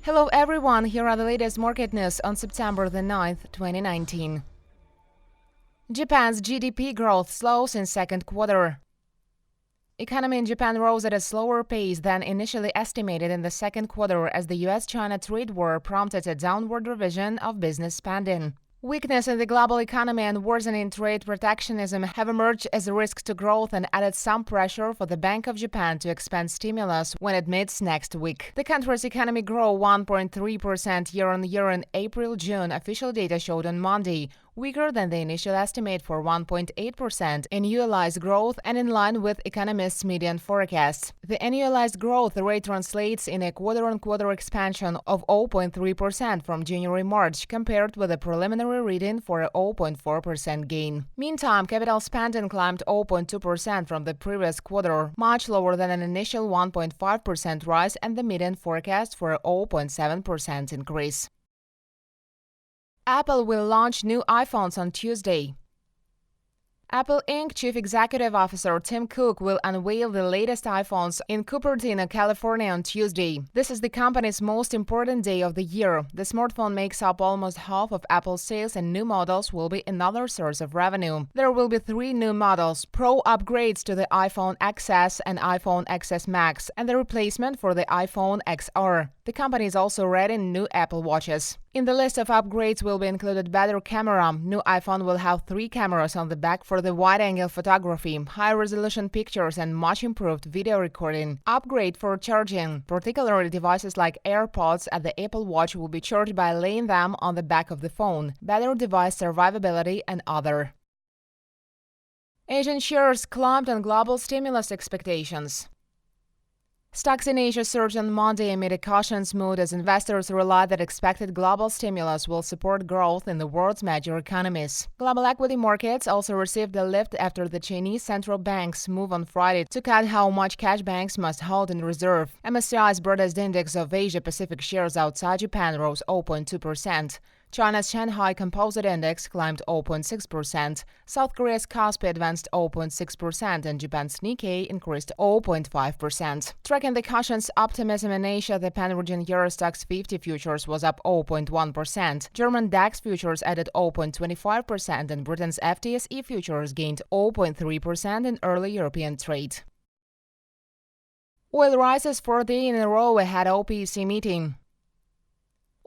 Hello everyone, here are the latest market news on September the 9th, 2019. Japan's GDP growth slows in second quarter. Economy in Japan rose at a slower pace than initially estimated in the second quarter as the U.S China trade war prompted a downward revision of business spending. Weakness in the global economy and worsening trade protectionism have emerged as a risk to growth and added some pressure for the Bank of Japan to expand stimulus when it meets next week. The country's economy grew 1.3% year-on-year in April-June, official data showed on Monday, weaker than the initial estimate for 1.8% annualized growth and in line with economists' median forecasts. The annualized growth rate translates in a quarter-on-quarter expansion of 0.3% from January-March, compared with a preliminary reading for a 0.4% gain. Meantime, capital spending climbed 0.2% from the previous quarter, much lower than an initial 1.5% rise and the median forecast for a 0.7% increase. Apple will launch new iPhones on Tuesday. Apple Inc. Chief Executive Officer Tim Cook will unveil the latest iPhones in Cupertino, California on Tuesday. This is the company's most important day of the year. The smartphone makes up almost half of Apple's sales and new models will be another source of revenue. There will be 3 new models, Pro upgrades to the iPhone XS and iPhone XS Max, and the replacement for the iPhone XR. The company is also readying new Apple Watches. In the list of upgrades will be included better camera. New iPhone will have 3 cameras on the back for the wide-angle photography, high-resolution pictures, and much improved video recording. Upgrade for charging. Particularly devices like AirPods at the Apple Watch will be charged by laying them on the back of the phone. Better device survivability and other. Asian shares climbed on global stimulus expectations. Stocks in Asia surged on Monday amid a cautious mood as investors rely that expected global stimulus will support growth in the world's major economies. Global equity markets also received a lift after the Chinese central bank's move on Friday to cut how much cash banks must hold in reserve. MSCI's broadest index of Asia-Pacific shares outside Japan rose 0.2%. China's Shanghai Composite Index climbed 0.6%, South Korea's Kospi advanced 0.6%, and Japan's Nikkei increased 0.5%. Tracking the cautious optimism in Asia, the Pan-region Eurostoxx 50 futures was up 0.1%. German DAX futures added 0.25%, and Britain's FTSE futures gained 0.3% in early European trade. Oil rises for a day in a row ahead of OPEC meeting.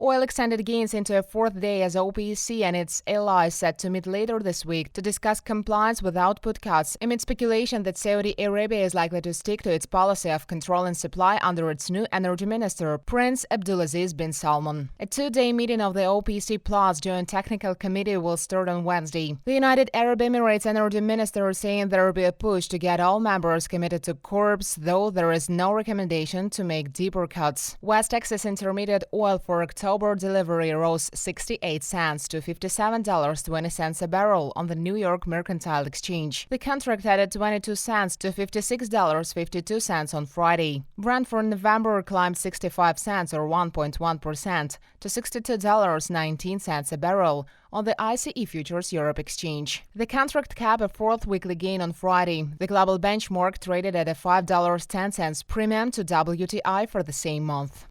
Oil extended gains into a 4th day as OPEC and its allies set to meet later this week to discuss compliance with output cuts, amid speculation that Saudi Arabia is likely to stick to its policy of controlling supply under its new energy minister, Prince Abdulaziz bin Salman. A 2-day meeting of the OPEC Plus Joint Technical Committee will start on Wednesday. The United Arab Emirates energy minister is saying there will be a push to get all members committed to curbs, though there is no recommendation to make deeper cuts. West Texas Intermediate oil for October delivery rose 68 cents to $57.20 a barrel on the New York Mercantile Exchange. The contract added 22 cents to $56.52 on Friday. Brent for November climbed 65 cents or 1.1% to $62.19 a barrel on the ICE Futures Europe Exchange. The contract capped a 4th weekly gain on Friday. The global benchmark traded at a $5.10 premium to WTI for the same month.